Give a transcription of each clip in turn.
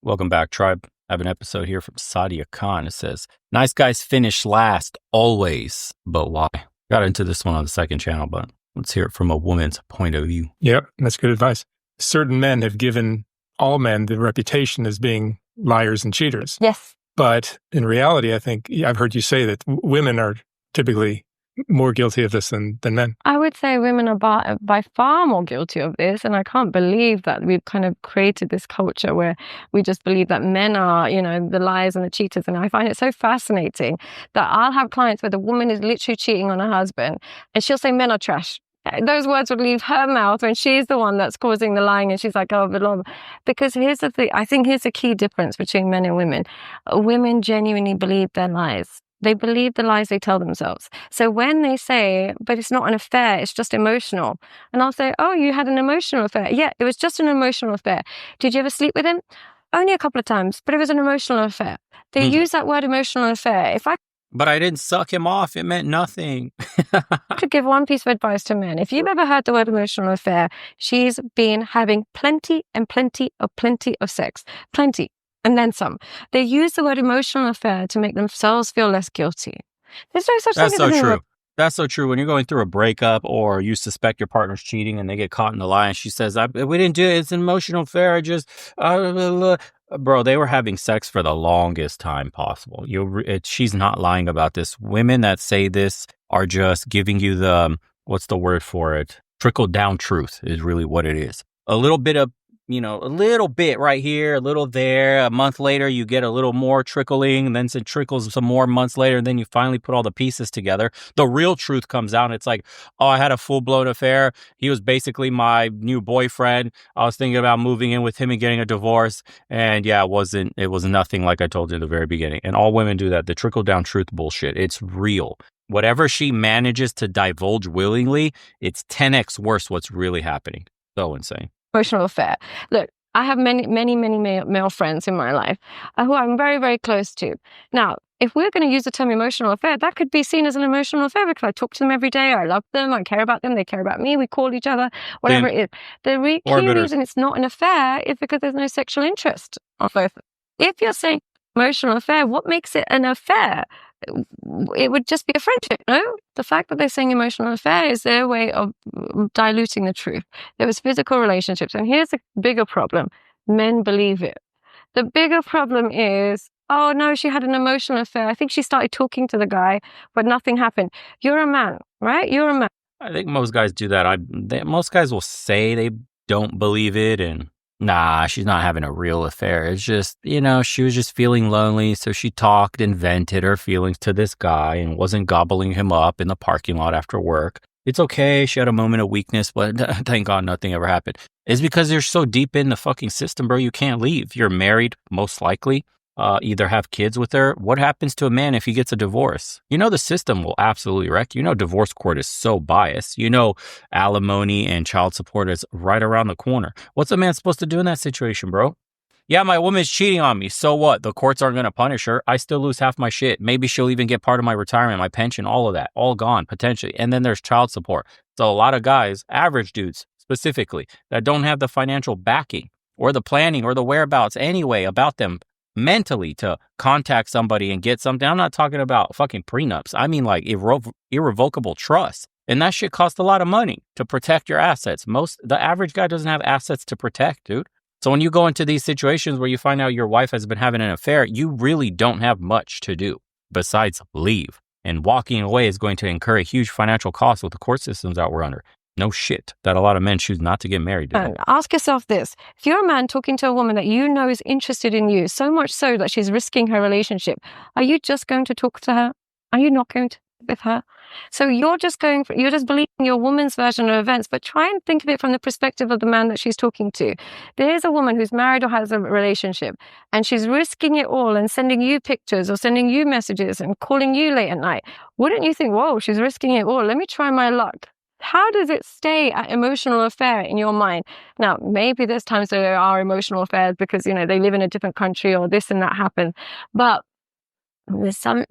Welcome back, tribe. I have an episode here from Sadia Khan. It says, nice guys finish last, always, but why? Got into this one on the second channel, but let's hear it from a woman's point of view. Yep, that's good advice. Certain men have given all men the reputation as being liars and cheaters. Yes. But in reality, I think I've heard you say that women are typically more guilty of this than men. I would say women are by far more guilty of this. And I can't believe that we've kind of created this culture where we just believe that men are, the liars and the cheaters. And I find it so fascinating that I'll have clients where the woman is literally cheating on her husband and she'll say men are trash. Those words would leave her mouth when she's the one that's causing the lying, and she's like, oh, but because here's the thing. I think here's the key difference between men and women. Women genuinely believe their lies. They believe the lies they tell themselves. So when they say, but it's not an affair, it's just emotional. And I'll say, oh, you had an emotional affair. Yeah, it was just an emotional affair. Did you ever sleep with him? Only a couple of times, but it was an emotional affair. They use that word emotional affair. But I didn't suck him off. It meant nothing. I could give one piece of advice to men. If you've ever heard the word emotional affair, she's been having plenty of sex. Plenty. And then some. They use the word emotional affair to make themselves feel less guilty. There's no such thing as That's so true. That's so true. When you're going through a breakup or you suspect your partner's cheating and they get caught in the lie and she says, we didn't do it. It's an emotional affair. I just, bro, they were having sex for the longest time possible. She's not lying about this. Women that say this are just giving you what's the word for it? Trickle down truth is really what it is. A little bit of, a little bit right here, a little there. A month later, you get a little more trickling, and then it trickles some more months later, and then you finally put all the pieces together. The real truth comes out, and it's like, oh, I had a full-blown affair. He was basically my new boyfriend. I was thinking about moving in with him and getting a divorce, and yeah, it was nothing like I told you in the very beginning. And all women do that. The trickle-down truth bullshit. It's real. Whatever she manages to divulge willingly, it's 10x worse what's really happening. So insane. Emotional affair. Look, I have many male friends in my life who I'm very, very close to. Now, if we're going to use the term emotional affair, that could be seen as an emotional affair because I talk to them every day. I love them. I care about them. They care about me. We call each other, whatever it is. The key reason it's not an affair is because there's no sexual interest on both. If you're saying emotional affair, what makes it an affair? It would just be a friendship, no? The fact that they're saying emotional affair is their way of diluting the truth. There was physical relationships. And here's the bigger problem. Men believe it. The bigger problem is, oh no, she had an emotional affair. I think she started talking to the guy, but nothing happened. You're a man, right? You're a man. I think most guys do that. Most guys will say they don't believe it and nah, she's not having a real affair. It's just, she was just feeling lonely. So she talked and vented her feelings to this guy and wasn't gobbling him up in the parking lot after work. It's okay. She had a moment of weakness, but thank God nothing ever happened. It's because you're so deep in the fucking system, bro. You can't leave. You're married, most likely. Either have kids with her. What happens to a man if he gets a divorce? The system will absolutely wreck. Divorce court is so biased. Alimony and child support is right around the corner. What's a man supposed to do in that situation, bro? Yeah, my woman's cheating on me. So what? The courts aren't going to punish her. I still lose half my shit. Maybe she'll even get part of my retirement, my pension, all of that. All gone, potentially. And then there's child support. So a lot of guys, average dudes specifically, that don't have the financial backing or the planning or the whereabouts anyway about them mentally to contact somebody and get something. I'm not talking about fucking prenups. I mean like irrevocable trust. And that shit costs a lot of money to protect your assets. The average guy doesn't have assets to protect, dude. So when you go into these situations where you find out your wife has been having an affair, you really don't have much to do besides leave. And walking away is going to incur a huge financial cost with the court systems that we're under. No shit that a lot of men choose not to get married to. And ask yourself this. If you're a man talking to a woman that is interested in you, so much so that she's risking her relationship, are you just going to talk to her? Are you not going to with her? So you're just believing your woman's version of events, but try and think of it from the perspective of the man that she's talking to. There's a woman who's married or has a relationship, and she's risking it all and sending you pictures or sending you messages and calling you late at night. Wouldn't you think, whoa, she's risking it all. Let me try my luck. How does it stay at emotional affair in your mind? Now, maybe there's times there are emotional affairs because, they live in a different country or this and that happened. But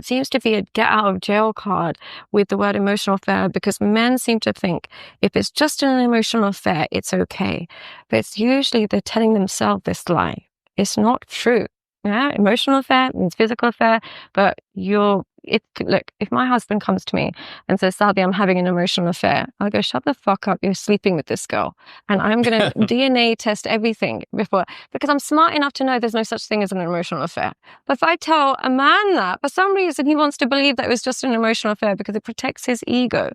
seems to be a get out of jail card with the word emotional affair because men seem to think if it's just an emotional affair, it's okay. But it's usually they're telling themselves this lie. It's not true. Yeah, emotional affair means physical affair, but if my husband comes to me and says, Sabi, I'm having an emotional affair, I'll go, shut the fuck up, you're sleeping with this girl. And I'm going to DNA test everything because I'm smart enough to know there's no such thing as an emotional affair. But if I tell a man that, for some reason, he wants to believe that it was just an emotional affair because it protects his ego,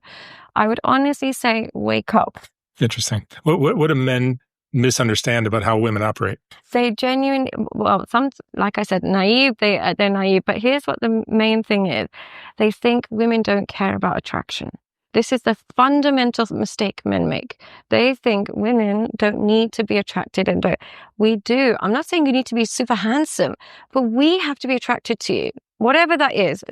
I would honestly say, wake up. Interesting. What do men misunderstand about how women operate? They genuinely, some, like I said, naive, they're naive. But here's what the main thing is. They think women don't care about attraction. This is the fundamental mistake men make. They think women don't need to be attracted, and we do. I'm not saying you need to be super handsome, but we have to be attracted to you. Whatever that is.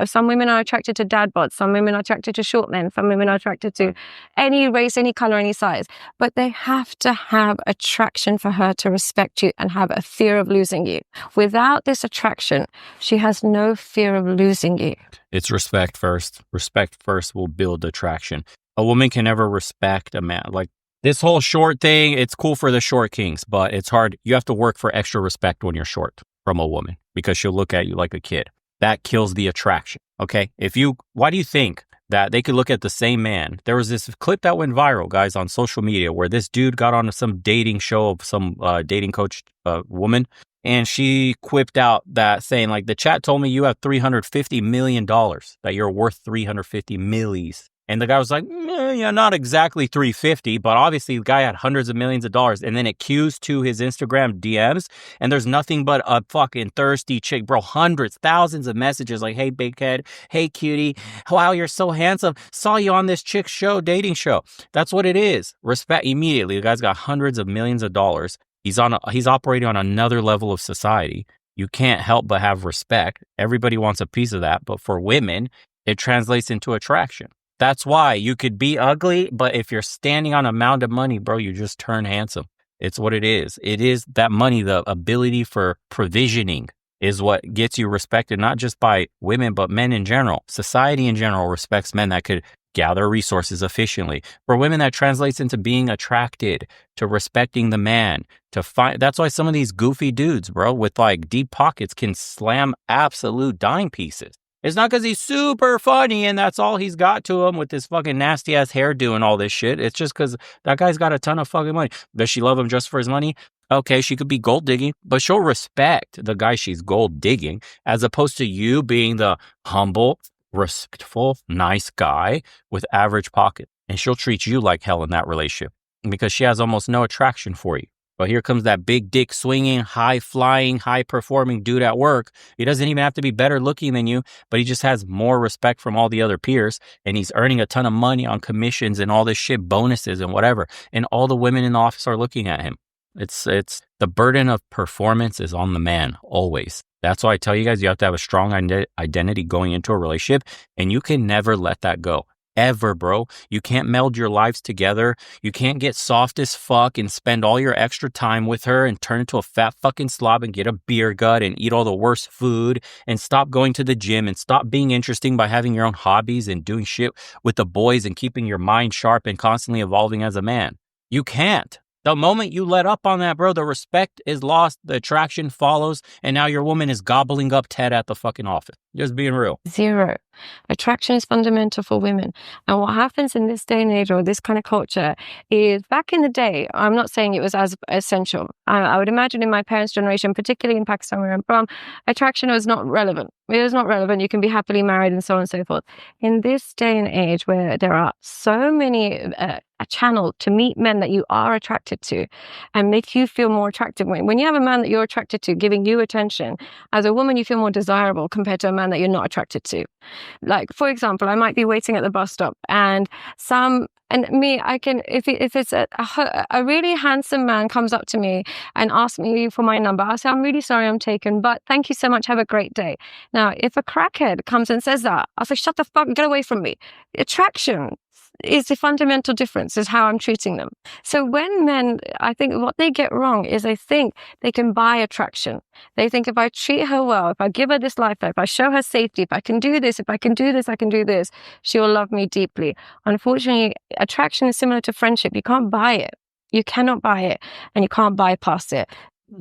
Some women are attracted to dad bods. Some women are attracted to short men. Some women are attracted to any race, any color, any size. But they have to have attraction for her to respect you and have a fear of losing you. Without this attraction, she has no fear of losing you. It's respect first. Respect first will build attraction. A woman can never respect a man. Like this whole short thing, it's cool for the short kings, but it's hard. You have to work for extra respect when you're short from a woman because she'll look at you like a kid. That kills the attraction. Okay. Why do you think that they could look at the same man? There was this clip that went viral, guys, on social media where this dude got on some dating show of some dating coach woman. And she quipped out that saying like, the chat told me you have $350 million, that you're worth 350 millies. And the guy was like, yeah, not exactly 350, but obviously the guy had hundreds of millions of dollars. And then it cues to his Instagram DMs, and there's nothing but a fucking thirsty chick, bro. Hundreds, thousands of messages like, hey, big head. Hey, cutie. Wow, you're so handsome. Saw you on this chick show, dating show. That's what it is. Respect immediately. The guy's got hundreds of millions of dollars. He's operating on another level of society. You can't help but have respect. Everybody wants a piece of that. But for women, it translates into attraction. That's why you could be ugly, but if you're standing on a mound of money, bro, you just turn handsome. It's what it is. It is that money, the ability for provisioning is what gets you respected, not just by women, but men in general. Society in general respects men that could gather resources efficiently. For women, that translates into being attracted, to respecting the man, to find. That's why some of these goofy dudes, bro, with like deep pockets can slam absolute dime pieces. It's not because he's super funny and that's all he's got to him with his fucking nasty ass hairdo and all this shit. It's just because that guy's got a ton of fucking money. Does she love him just for his money? Okay, she could be gold digging, but she'll respect the guy she's gold digging as opposed to you being the humble, respectful, nice guy with average pocket. And she'll treat you like hell in that relationship because she has almost no attraction for you. But here comes that big dick swinging, high flying, high performing dude at work. He doesn't even have to be better looking than you, but he just has more respect from all the other peers. And he's earning a ton of money on commissions and all this shit, bonuses and whatever. And all the women in the office are looking at him. It's the burden of performance is on the man always. That's why I tell you guys, you have to have a strong identity going into a relationship, and you can never let that go. Ever, bro. You can't meld your lives together. You can't get soft as fuck and spend all your extra time with her and turn into a fat fucking slob and get a beer gut and eat all the worst food and stop going to the gym and stop being interesting by having your own hobbies and doing shit with the boys and keeping your mind sharp and constantly evolving as a man. You can't. The moment you let up on that, bro, the respect is lost, the attraction follows, and now your woman is gobbling up Ted at the fucking office. Just being real. Zero. Attraction is fundamental for women. And what happens in this day and age or this kind of culture is back in the day, I'm not saying it was as essential. I would imagine in my parents' generation, particularly in Pakistan where I'm from, attraction was not relevant. It was not relevant. You can be happily married and so on and so forth. In this day and age where there are so many a channel to meet men that you are attracted to and make you feel more attractive. When you have a man that you're attracted to giving you attention, as a woman, you feel more desirable compared to a man that you're not attracted to. Like, for example, I might be waiting at the bus stop and if it's a really handsome man comes up to me and asks me for my number, I'll say, I'm really sorry I'm taken, but thank you so much. Have a great day. Now, if a crackhead comes and says that, I'll say, shut the fuck, get away from me. Attraction is the fundamental difference is how I'm treating them. So when men, I think what they get wrong is they think they can buy attraction. They think if I treat her well, if I give her this life, if I show her safety, if I can do this, I can do this, she will love me deeply. Unfortunately, attraction is similar to friendship. You can't buy it. You cannot buy it and you can't bypass it.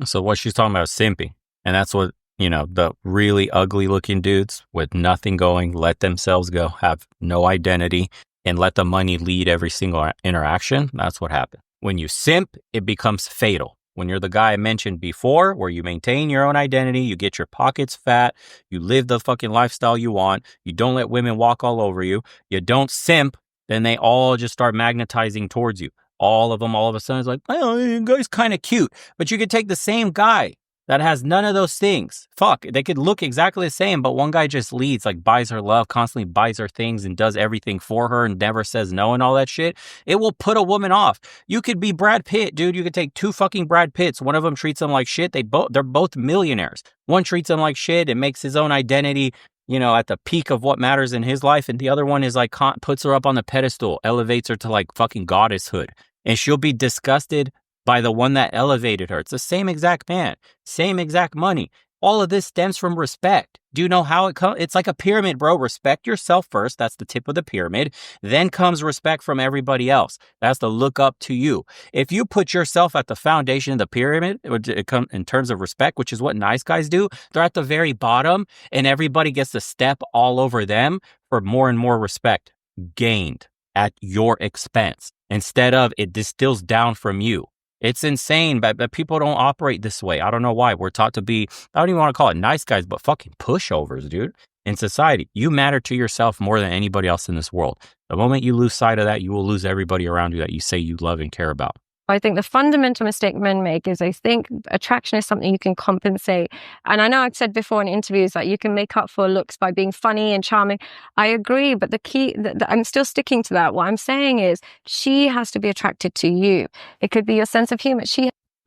So what she's talking about is simping. And that's what, the really ugly looking dudes with nothing going, let themselves go, have no identity, and let the money lead every single interaction. That's what happens. When you simp, it becomes fatal. When you're the guy I mentioned before, where you maintain your own identity, you get your pockets fat, you live the fucking lifestyle you want, you don't let women walk all over you, you don't simp, then they all just start magnetizing towards you. All of them, all of a sudden, is like, oh, you guy's kind of cute. But you could take the same guy that has none of those things. Fuck, they could look exactly the same, but one guy just leads, like buys her love, constantly buys her things and does everything for her and never says no and all that shit. It will put a woman off. You could be Brad Pitt, dude. You could take two fucking Brad Pitts. One of them treats them like shit. They're both millionaires. One treats them like shit and makes his own identity, at the peak of what matters in his life. And the other one is like, puts her up on the pedestal, elevates her to like fucking goddesshood. And she'll be disgusted by the one that elevated her. It's the same exact man, same exact money. All of this stems from respect. Do you know how it comes? It's like a pyramid, bro. Respect yourself first. That's the tip of the pyramid. Then comes respect from everybody else. That's the look up to you. If you put yourself at the foundation of the pyramid, in terms of respect, which is what nice guys do, they're at the very bottom and everybody gets to step all over them for more and more respect gained at your expense. Instead of it distills down from you. It's insane, but people don't operate this way. I don't know why. We're taught to be, I don't even want to call it nice guys, but fucking pushovers, dude. In society, you matter to yourself more than anybody else in this world. The moment you lose sight of that, you will lose everybody around you that you say you love and care about. I think the fundamental mistake men make is they think attraction is something you can compensate. And I know I've said before in interviews that you can make up for looks by being funny and charming. I agree, but the key, I'm still sticking to that. What I'm saying is she has to be attracted to you. It could be your sense of humor.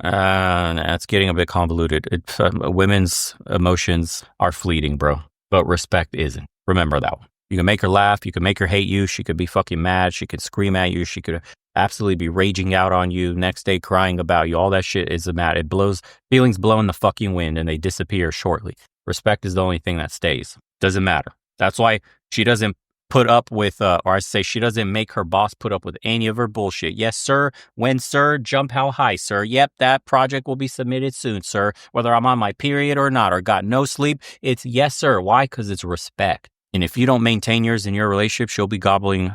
That's getting a bit convoluted. Women's emotions are fleeting, bro, but respect isn't. Remember that one. You can make her laugh. You can make her hate you. She could be fucking mad. She could scream at you. She could absolutely be raging out on you. Next day crying about you. All that shit is mad. Feelings blow in the fucking wind and they disappear shortly. Respect is the only thing that stays. Doesn't matter. That's why she doesn't put up with, she doesn't make her boss put up with any of her bullshit. Yes, sir. When, sir? Jump how high, sir? Yep, that project will be submitted soon, sir. Whether I'm on my period or not, or got no sleep, it's yes, sir. Why? Because it's respect. And if you don't maintain yours in your relationship, she'll be gobbling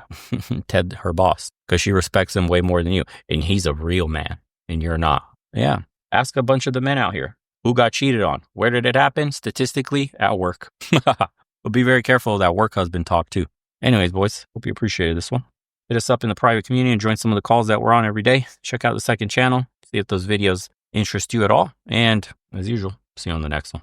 Ted, her boss, because she respects him way more than you. And he's a real man and you're not. Yeah. Ask a bunch of the men out here who got cheated on. Where did it happen? Statistically, at work. But be very careful of that work husband talk too. Anyways, boys, hope you appreciated this one. Hit us up in the private community and join some of the calls that we're on every day. Check out the second channel. See if those videos interest you at all. And as usual, see you on the next one.